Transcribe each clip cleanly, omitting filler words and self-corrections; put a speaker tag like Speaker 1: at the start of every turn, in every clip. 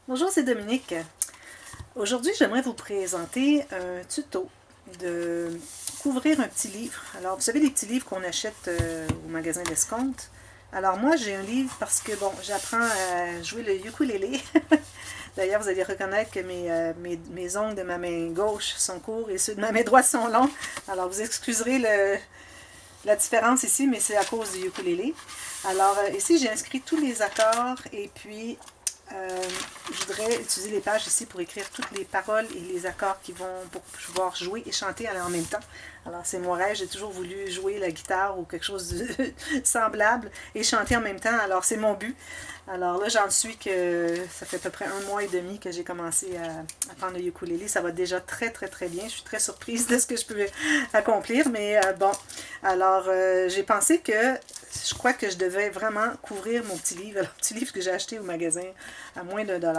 Speaker 1: Bonjour, c'est Dominique. Aujourd'hui, j'aimerais vous présenter un tuto de couvrir un petit livre. Alors, vous savez, les petits livres qu'on achète au magasin d'escompte. Alors, moi, j'ai un livre parce que, bon, j'apprends à jouer le ukulélé. D'ailleurs, vous allez reconnaître que mes ongles de ma main gauche sont courts et ceux de ma main droite sont longs. Alors, vous excuserez la différence ici, mais c'est à cause du ukulélé. Alors, ici, j'ai inscrit tous les accords et puis je voudrais utiliser les pages ici pour écrire toutes les paroles et les accords qui vont pour pouvoir jouer et chanter en même temps. Alors c'est mon rêve, j'ai toujours voulu jouer la guitare ou quelque chose de semblable et chanter en même temps. Alors c'est mon but. Alors là j'en suis que ça fait à peu près 1 mois et demi que j'ai commencé à apprendre le ukulélé. Ça va déjà très très très bien. Je suis très surprise de ce que je peux accomplir. Mais bon, alors j'ai pensé que je crois que je devais vraiment couvrir mon petit livre, le petit livre que j'ai acheté au magasin à moins d'1 $.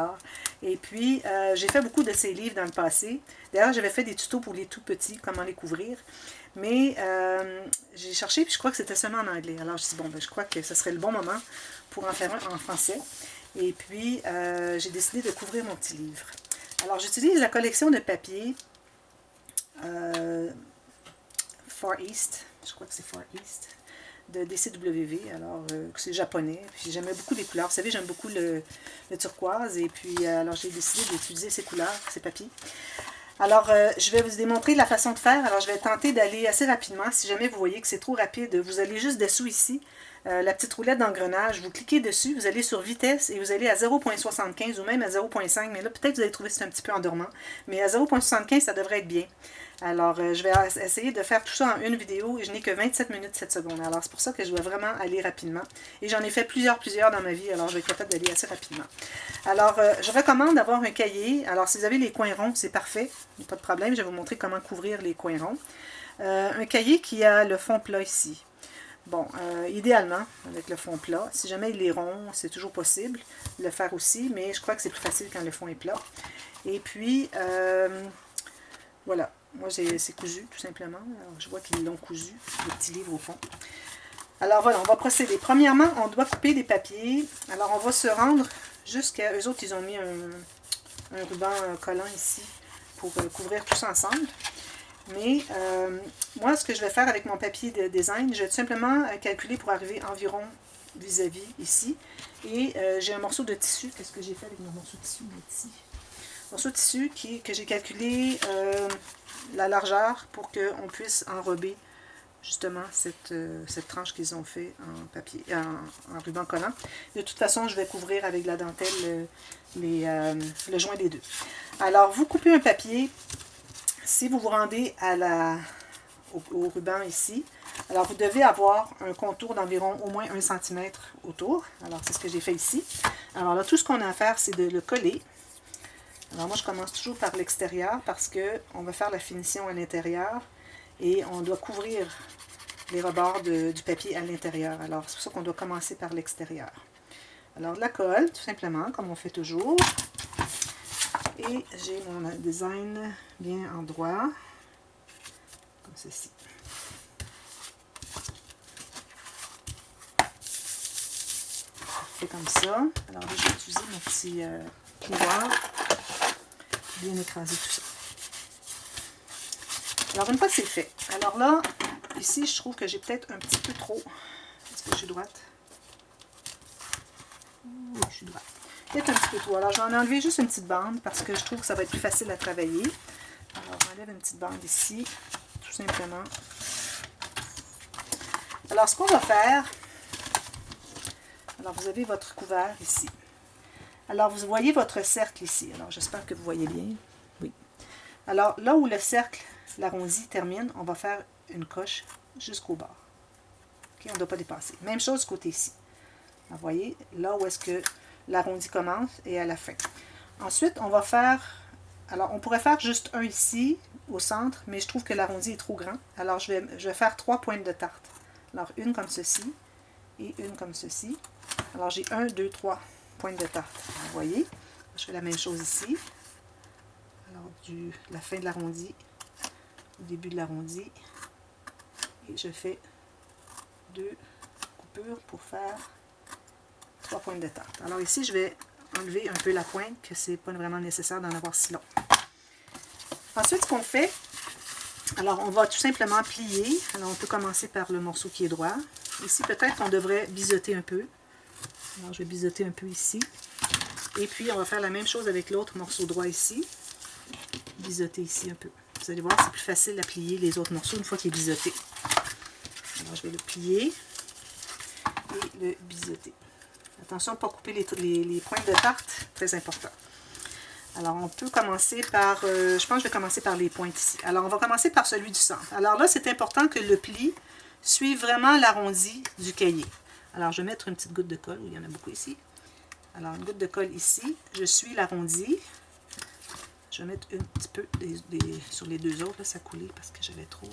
Speaker 1: Et puis, j'ai fait beaucoup de ces livres dans le passé. D'ailleurs, j'avais fait des tutos pour les tout petits, comment les couvrir. Mais j'ai cherché, puis je crois que c'était seulement en anglais. Alors, je me suis dit, bon, ben, je crois que ce serait le bon moment pour en faire un en français. Et puis, j'ai décidé de couvrir mon petit livre. Alors, j'utilise la collection de papier Far East. Je crois que c'est Far East de DCWV, alors c'est japonais, puis j'aimais beaucoup les couleurs, vous savez j'aime beaucoup le turquoise, et puis alors j'ai décidé d'utiliser ces couleurs, ces papiers. Alors je vais vous démontrer la façon de faire, alors je vais tenter d'aller assez rapidement, si jamais vous voyez que c'est trop rapide, vous allez juste dessous ici, la petite roulette d'engrenage, vous cliquez dessus, vous allez sur vitesse et vous allez à 0.75 ou même à 0.5, mais là peut-être vous allez trouver que c'est un petit peu endormant, mais à 0.75 ça devrait être bien. Alors, je vais essayer de faire tout ça en une vidéo et je n'ai que 27 minutes 7 secondes. Alors, c'est pour ça que je dois vraiment aller rapidement. Et j'en ai fait plusieurs dans ma vie, alors je vais être capable d'aller assez rapidement. Alors, je recommande d'avoir un cahier. Alors, si vous avez les coins ronds, c'est parfait. Il n'y a pas de problème. Je vais vous montrer comment couvrir les coins ronds. Un cahier qui a le fond plat ici. Bon, idéalement, avec le fond plat. Si jamais il est rond, c'est toujours possible de le faire aussi, mais je crois que c'est plus facile quand le fond est plat. Et puis, voilà. Moi, c'est cousu, tout simplement. Alors, je vois qu'ils l'ont cousu, le petit livre au fond. Alors, voilà, on va procéder. Premièrement, on doit couper des papiers. Alors, on va se rendre jusqu'à... Eux autres, ils ont mis un ruban collant ici pour couvrir tout ça ensemble. Mais moi, ce que je vais faire avec mon papier de design, je vais tout simplement calculer pour arriver environ vis-à-vis ici. Et j'ai un morceau de tissu. Qu'est-ce que j'ai fait avec mon morceau de tissu ici? Morceau de tissu que j'ai calculé la largeur pour qu'on puisse enrober justement cette tranche qu'ils ont fait en papier, en ruban collant. De toute façon, je vais couvrir avec la dentelle le joint des deux. Alors, vous coupez un papier. Si vous vous rendez au ruban ici, alors vous devez avoir un contour d'environ au moins 1 cm autour. Alors, c'est ce que j'ai fait ici. Alors là, tout ce qu'on a à faire, c'est de le coller. Alors moi, je commence toujours par l'extérieur parce qu'on va faire la finition à l'intérieur et on doit couvrir les rebords du papier à l'intérieur. Alors, c'est pour ça qu'on doit commencer par l'extérieur. Alors, de la colle, tout simplement, comme on fait toujours. Et j'ai mon design bien en droit, comme ceci. C'est comme ça. Alors là, je vais utiliser mon petit pouvoir bien écraser tout ça. Alors, une fois que c'est fait, alors là, ici, je trouve que j'ai peut-être un petit peu trop. Est-ce que je suis droite? Oui, je suis droite. Peut-être un petit peu trop. Alors, je vais en enlever juste une petite bande parce que je trouve que ça va être plus facile à travailler. Alors, j'enlève une petite bande ici, tout simplement. Alors, ce qu'on va faire, alors vous avez votre couvert ici. Alors, vous voyez votre cercle ici. Alors, j'espère que vous voyez bien. Oui. Alors, là où le cercle, l'arrondi termine, on va faire une coche jusqu'au bord. Okay, on ne doit pas dépasser. Même chose côté ici. Vous voyez, là où est-ce que l'arrondi commence et à la fin. Ensuite, on va faire... Alors, on pourrait faire juste un ici, au centre, mais je trouve que l'arrondi est trop grand. Alors, je vais faire 3 pointes de tarte. Alors, une comme ceci et une comme ceci. Alors, j'ai 1, 2, 3 pointes de tarte. Vous voyez, je fais la même chose ici. Alors, la fin de l'arrondi, au début de l'arrondi, et je fais 2 coupures pour faire 3 pointes de tarte. Alors ici, je vais enlever un peu la pointe, que c'est pas vraiment nécessaire d'en avoir si long. Ensuite, ce qu'on fait, alors on va tout simplement plier. Alors on peut commencer par le morceau qui est droit. Ici, peut-être qu'on devrait biseauter un peu. Alors je vais biseauter un peu ici. Et puis on va faire la même chose avec l'autre morceau droit ici. Biseauter ici un peu. Vous allez voir, c'est plus facile à plier les autres morceaux une fois qu'il est biseauté. Alors je vais le plier et le biseauter. Attention à ne pas couper les pointes de tarte, très important. Alors, on peut commencer par, je pense que je vais commencer par les pointes ici. Alors, on va commencer par celui du centre. Alors là, c'est important que le pli suive vraiment l'arrondi du cahier. Alors, je vais mettre une petite goutte de colle, il y en a beaucoup ici. Alors, une goutte de colle ici, je suis l'arrondi. Je vais mettre un petit peu sur les deux autres, là, ça coulait parce que j'avais trop...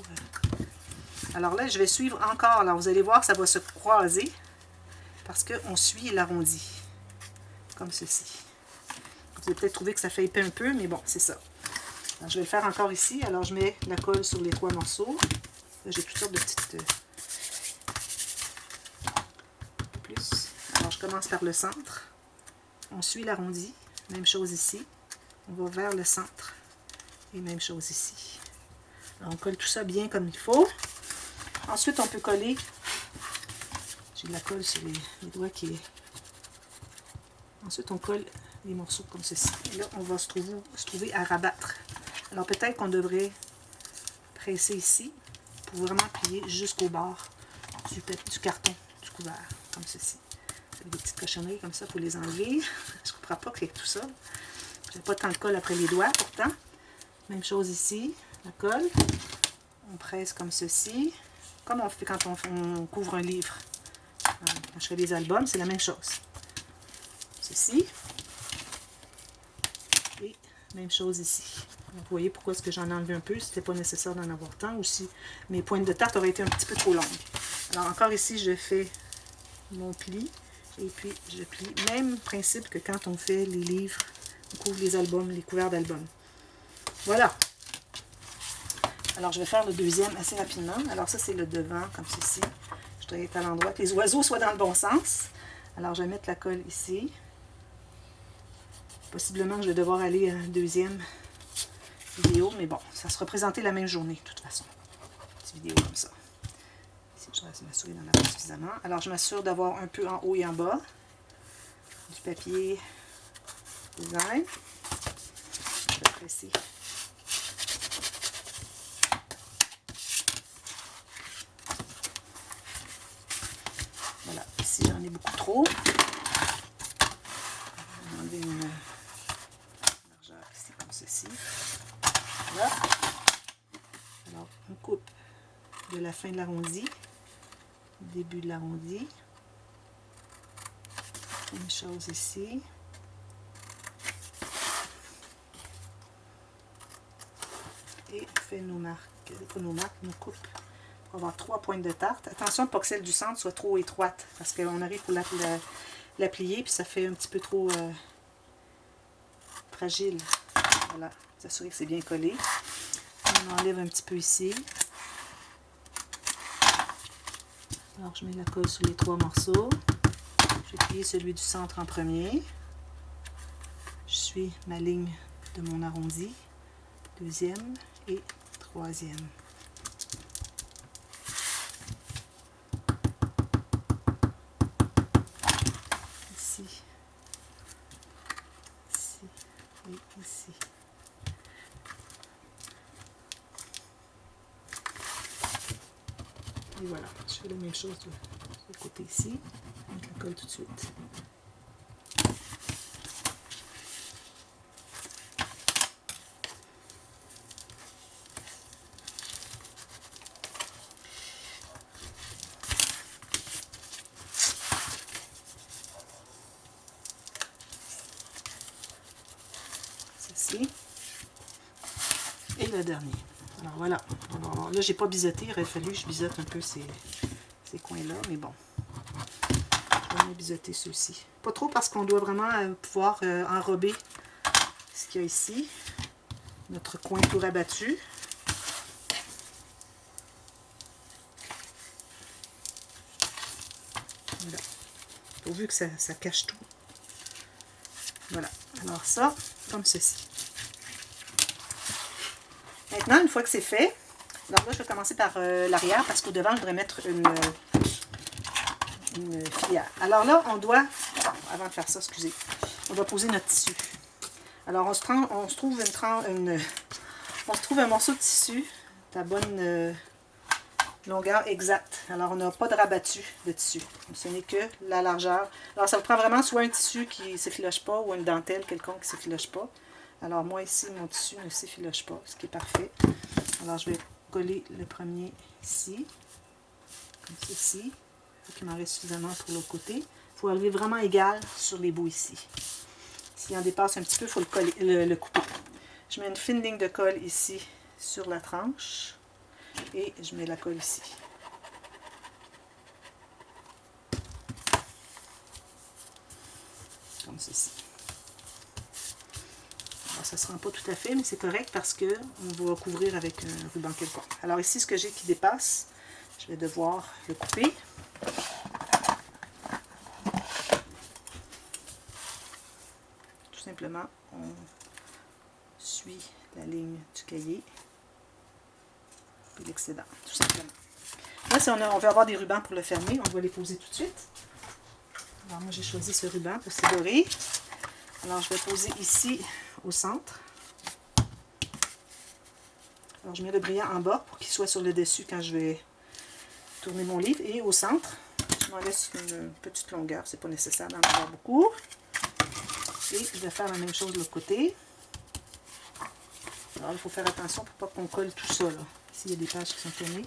Speaker 1: Alors là, je vais suivre encore. Alors, vous allez voir que ça va se croiser parce qu'on suit l'arrondi, comme ceci. Vous allez peut-être trouver que ça fait épais un peu, mais bon, c'est ça. Alors, je vais le faire encore ici. Alors, je mets la colle sur les 3 morceaux. Là, j'ai toutes sortes de petites... plus. Alors, je commence par le centre. On suit l'arrondi. Même chose ici. On va vers le centre. Et même chose ici. Alors, on colle tout ça bien comme il faut. Ensuite, on peut coller... J'ai de la colle sur les doigts qui est... Ensuite, on colle les morceaux comme ceci. Et là, on va se trouver à rabattre. Alors, peut-être qu'on devrait presser ici pour vraiment plier jusqu'au bord du carton, du couvert, comme ceci. Avec des petites cochonneries comme ça pour les enlever. Je ne comprends pas qu'il y ait tout ça. Je n'ai pas tant de colle après les doigts, pourtant. Même chose ici, la colle. On presse comme ceci. Comme on fait quand on couvre un livre. Quand je fais des albums, c'est la même chose. Ceci. Et même chose ici. Donc, vous voyez pourquoi est-ce que j'en ai enlevé un peu. C'était pas nécessaire d'en avoir tant. Ou si mes pointes de tarte auraient été un petit peu trop longues. Alors encore ici, je fais mon pli. Et puis je plie. Même principe que quand on fait les livres, on couvre les albums, les couverts d'albums. Voilà. Alors je vais faire le deuxième assez rapidement. Alors ça c'est le devant, comme ceci. Je dois être à l'endroit que les oiseaux soient dans le bon sens. Alors je vais mettre la colle ici. Possiblement que je vais devoir aller à une deuxième vidéo, mais bon, ça sera présenté la même journée, de toute façon. Une petite vidéo comme ça. Ici, je dois m'assurer d'en avoir suffisamment. Alors, je m'assure d'avoir un peu en haut et en bas du papier design. Je vais presser. Voilà, ici, j'en ai beaucoup trop. Je vais enlever une largeur ici, comme ceci. Voilà. Alors, on coupe de la fin de l'arrondi, début de l'arrondi. Même chose ici. Et on fait nos marques, nos coupes pour avoir 3 pointes de tarte. Attention pas que celle du centre soit trop étroite, parce qu'on arrive pour la plier, puis ça fait un petit peu trop fragile. Voilà, vous assurez que c'est bien collé. On enlève un petit peu ici. Alors je mets la colle sur les 3 morceaux. Je vais plier celui du centre en premier. Je suis ma ligne de mon arrondi. Deuxième et troisième. Ici. Ici. Et ici. Et voilà, je fais la même chose de côté ici. Je mets la colle tout de suite. Ceci. Et le dernier. Alors voilà. Alors, là, j'ai pas biseauté. Il aurait fallu que je biseaute un peu ces coins-là, mais bon. Je vais biseauter ceux-ci. Pas trop parce qu'on doit vraiment pouvoir enrober ce qu'il y a ici. Notre coin tout rabattu. Voilà. Pourvu que ça cache tout. Voilà, alors ça, comme ceci. Maintenant, une fois que c'est fait, alors là, je vais commencer par l'arrière parce qu'au devant, je voudrais mettre une filière. Alors là, on doit, avant de faire ça, excusez, on doit poser notre tissu. Alors, on se trouve un morceau de tissu de la bonne longueur exacte. Alors, on n'a pas de rabattu de tissu. Ce n'est que la largeur. Alors, ça vous prend vraiment soit un tissu qui ne s'effiloche pas ou une dentelle quelconque qui ne s'effiloche pas. Alors, moi, ici, mon tissu ne s'effiloche pas, ce qui est parfait. Alors, je vais coller le premier ici, comme ceci. Il faut qu'il m'en reste suffisamment pour l'autre côté. Il faut arriver vraiment égal sur les bouts ici. S'il en dépasse un petit peu, il faut le couper. Je mets une fine ligne de colle ici sur la tranche et je mets la colle ici. Comme ceci. Alors, ça ne se rend pas tout à fait, mais c'est correct parce qu'on va couvrir avec un ruban quelconque. Alors ici, ce que j'ai qui dépasse, je vais devoir le couper. Tout simplement, on suit la ligne du cahier et l'excédent, tout simplement. Là, si on veut avoir des rubans pour le fermer, on va les poser tout de suite. Alors moi, j'ai choisi ce ruban pour c'est doré. Alors, je vais poser ici au centre. Alors, je mets le brillant en bas pour qu'il soit sur le dessus quand je vais tourner mon livre. Et au centre, je m'en laisse une petite longueur, c'est pas nécessaire d'en avoir beaucoup. Et je vais faire la même chose de l'autre côté. Alors, il faut faire attention pour pas qu'on colle tout ça. Ici, il y a des pages qui sont tournées.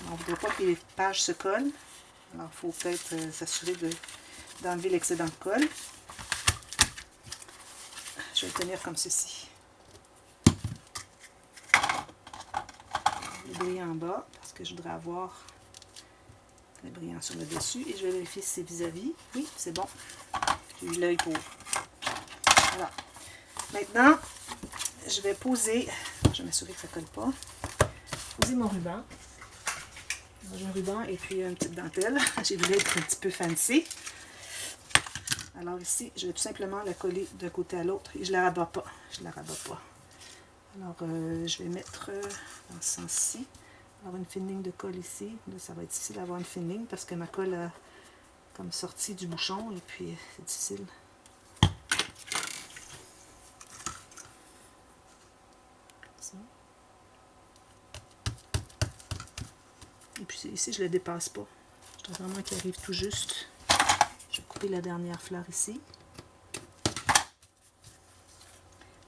Speaker 1: On ne voudrait pas que les pages se collent. Alors, il faut peut-être s'assurer d'enlever l'excédent de colle. Je vais le tenir comme ceci. Le brillant en bas, parce que je voudrais avoir le brillant sur le dessus. Et je vais vérifier si c'est vis-à-vis. Oui, c'est bon. J'ai eu l'œil pour. Voilà. Maintenant, je vais poser, je vais m'assurer que ça ne colle pas, poser mon ruban. J'ai un ruban et puis une petite dentelle. J'ai voulu être un petit peu fancy. Alors ici, je vais tout simplement la coller d'un côté à l'autre et je ne la rabats pas. Je la rabats pas. Alors, je vais mettre dans ce sens-ci. Avoir une fine ligne de colle ici. Là, ça va être difficile d'avoir une fine ligne parce que ma colle a comme sorti du bouchon et puis c'est difficile. Et puis ici, je ne le dépasse pas. Je voudrais vraiment qu'il arrive tout juste. Je vais couper la dernière fleur ici.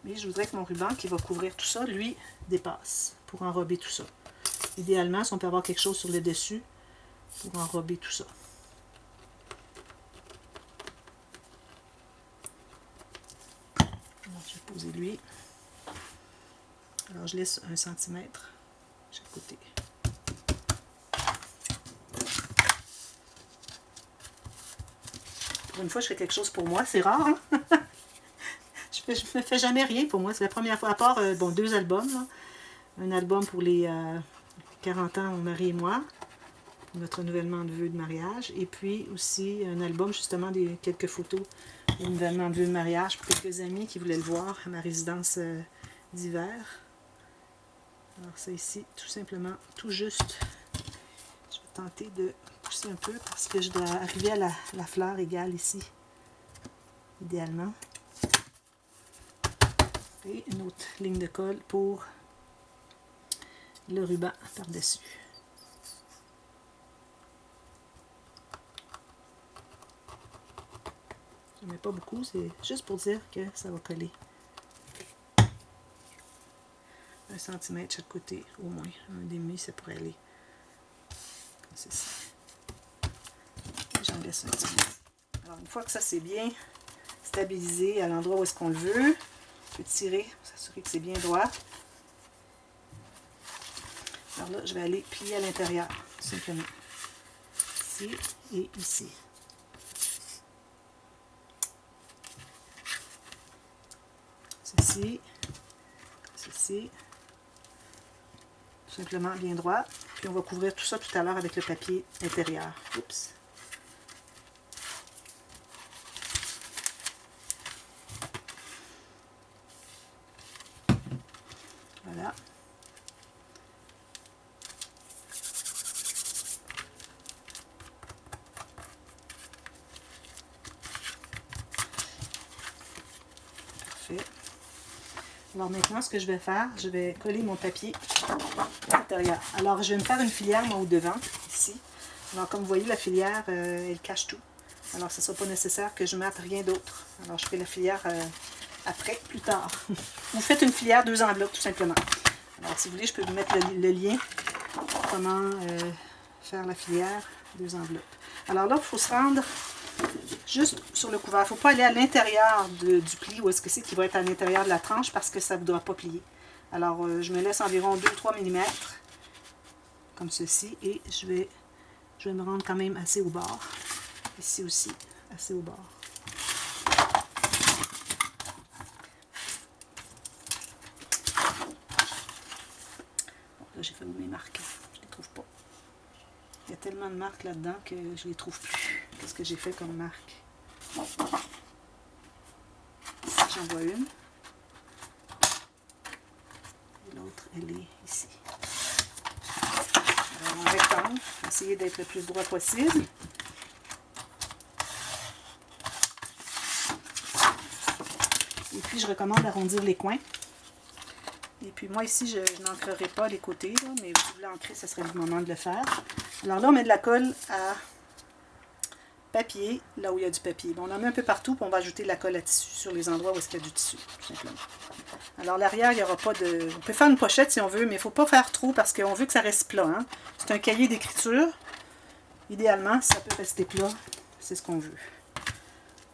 Speaker 1: Mais je voudrais que mon ruban qui va couvrir tout ça, lui, dépasse pour enrober tout ça. Idéalement, si on peut avoir quelque chose sur le dessus pour enrober tout ça. Alors, je vais poser lui. Alors, je laisse 1 cm chaque côté. Pour une fois, je fais quelque chose pour moi. C'est rare, hein? Je ne me fais jamais rien pour moi. C'est la première fois, à part bon, 2 albums. Là. Un album pour les 40 ans, mon mari et moi, pour notre renouvellement de vœux de mariage. Et puis aussi un album, justement, des quelques photos de renouvellement de vœux de mariage pour quelques amis qui voulaient le voir à ma résidence d'hiver. Alors ça ici, tout simplement, tout juste. Je vais tenter de pousser un peu parce que je dois arriver à la fleur égale ici, idéalement. Et une autre ligne de colle pour le ruban par-dessus. Je ne mets pas beaucoup, c'est juste pour dire que ça va coller. 1 cm chaque côté, au moins. 1,5 ça pourrait aller. Comme ceci. J'en laisse un petit peu. Alors, une fois que ça c'est bien stabilisé à l'endroit où est-ce qu'on le veut, on peut tirer pour s'assurer que c'est bien droit. Alors là, je vais aller plier à l'intérieur, simplement. Ici et ici. Ceci, ceci. Tout simplement bien droit. Puis on va couvrir tout ça tout à l'heure avec le papier intérieur. Oups. Voilà. Parfait. Alors maintenant, ce que je vais faire, je vais coller mon papier à l'intérieur. Alors, je vais me faire une filière, moi, au devant, ici. Alors, comme vous voyez, la filière, elle cache tout. Alors, ce ne sera pas nécessaire que je mette rien d'autre. Alors, je fais la filière après, plus tard. Vous faites une filière 2 enveloppes, tout simplement. Alors, si vous voulez, je peux vous mettre le lien. Comment faire la filière 2 enveloppes. Alors là, il faut se rendre juste sur le couvert. Il ne faut pas aller à l'intérieur du pli, où est-ce que c'est qui va être à l'intérieur de la tranche, parce que ça ne voudra pas plier. Alors, je me laisse environ 2-3 mm, comme ceci, et je vais me rendre quand même assez au bord. Ici aussi, assez au bord. Bon, là, j'ai fait mes marques. Je ne les trouve pas. Il y a tellement de marques là-dedans que je ne les trouve plus. Qu'est-ce que j'ai fait comme marque? Ici, j'en vois une. Et l'autre, elle est ici. Alors, en rectangle, essayer d'être le plus droit possible. Et puis, je recommande d'arrondir les coins. Et puis, moi, ici, je n'ancrerai pas les côtés, là, mais si vous voulez ancrer, ce serait le moment de le faire. Alors là, on met de la colle à papier, là où il y a du papier. Bon, on en met un peu partout, puis on va ajouter de la colle à tissu sur les endroits où il y a du tissu, tout simplement. Alors, l'arrière, il n'y aura pas de... On peut faire une pochette si on veut, mais il ne faut pas faire trop parce qu'on veut que ça reste plat. Hein? C'est un cahier d'écriture. Idéalement, ça peut rester plat. C'est ce qu'on veut.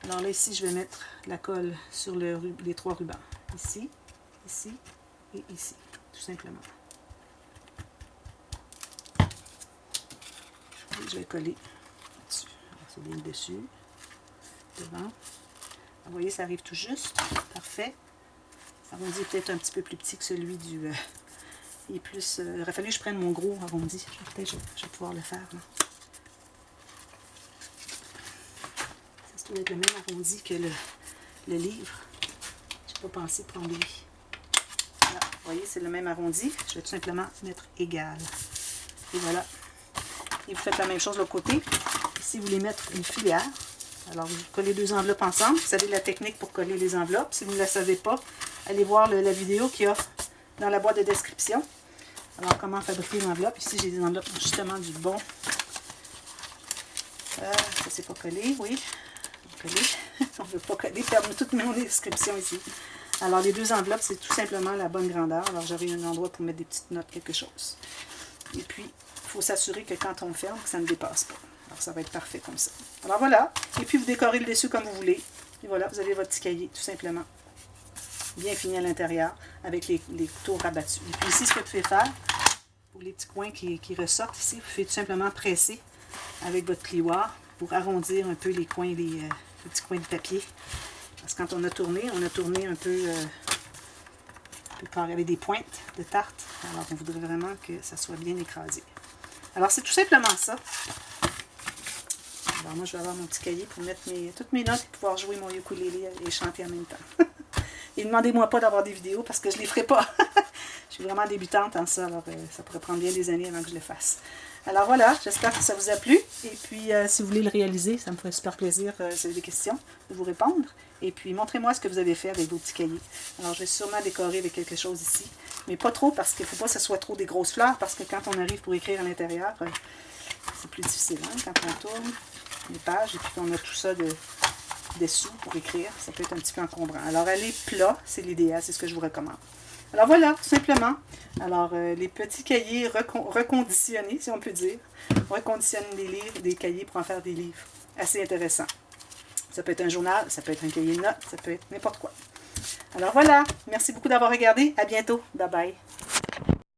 Speaker 1: Alors là, ici, je vais mettre la colle sur les 3 rubans. Ici, ici et ici, tout simplement. Et je vais coller dessus. C'est bien le dessus, devant. Vous voyez, ça arrive tout juste. Parfait. Arrondi est peut-être un petit peu plus petit que celui du... il est plus... il aurait fallu que je prenne mon gros arrondi. Peut-être que je vais pouvoir le faire. Là. Ça doit être le même arrondi que le livre. Je n'ai pas pensé prendre lui. Voilà, vous voyez, c'est le même arrondi. Je vais tout simplement mettre égal. Et voilà. Et vous faites la même chose de l'autre côté. Si vous voulez mettre une filière, alors vous collez 2 enveloppes ensemble. Vous savez la technique pour coller les enveloppes. Si vous ne la savez pas, allez voir la vidéo qu'il y a dans la boîte de description. Alors, comment fabriquer une enveloppe. Ici, j'ai des enveloppes justement du bon. Ça, c'est pas collé, oui. Collé. On ne veut pas coller, perdre toutes mes descriptions ici. Alors, les 2 enveloppes, c'est tout simplement la bonne grandeur. Alors, j'aurai un endroit pour mettre des petites notes, quelque chose. Et puis, il faut s'assurer que quand on ferme, que ça ne dépasse pas. Alors, ça va être parfait comme ça. Alors, voilà. Et puis, vous décorez le dessus comme vous voulez. Et voilà, vous avez votre petit cahier, tout simplement. Bien fini à l'intérieur, avec les tours rabattus. Et puis ici, ce que vous pouvez faire, pour les petits coins qui ressortent ici, vous pouvez tout simplement presser avec votre plioir pour arrondir un peu les coins, les petits coins de papier. Parce que quand on a tourné un peu carré avec des pointes de tarte. Alors, on voudrait vraiment que ça soit bien écrasé. Alors, c'est tout simplement ça. Alors, moi, je vais avoir mon petit cahier pour mettre toutes mes notes et pouvoir jouer mon ukulélé et chanter en même temps. Et demandez-moi pas d'avoir des vidéos parce que je ne les ferai pas. Je suis vraiment débutante en ça, alors ça pourrait prendre bien des années avant que je le fasse. Alors voilà, j'espère que ça vous a plu. Et puis, si vous voulez le réaliser, ça me ferait super plaisir, si vous avez des questions, de vous répondre. Et puis, montrez-moi ce que vous avez fait avec vos petits cahiers. Alors, je vais sûrement décorer avec quelque chose ici. Mais pas trop, parce qu'il ne faut pas que ce soit trop des grosses fleurs, parce que quand on arrive pour écrire à l'intérieur, c'est plus difficile. Hein, quand on tourne les pages et puis qu'on a tout ça dessous pour écrire, ça peut être un petit peu encombrant. Alors, aller plat, c'est l'idéal, c'est ce que je vous recommande. Alors voilà, tout simplement. Alors, les petits cahiers reconditionnés, si on peut dire. On reconditionne des livres, des cahiers pour en faire des livres. Assez intéressant. Ça peut être un journal, ça peut être un cahier de notes, ça peut être n'importe quoi. Alors voilà, merci beaucoup d'avoir regardé. À bientôt. Bye bye.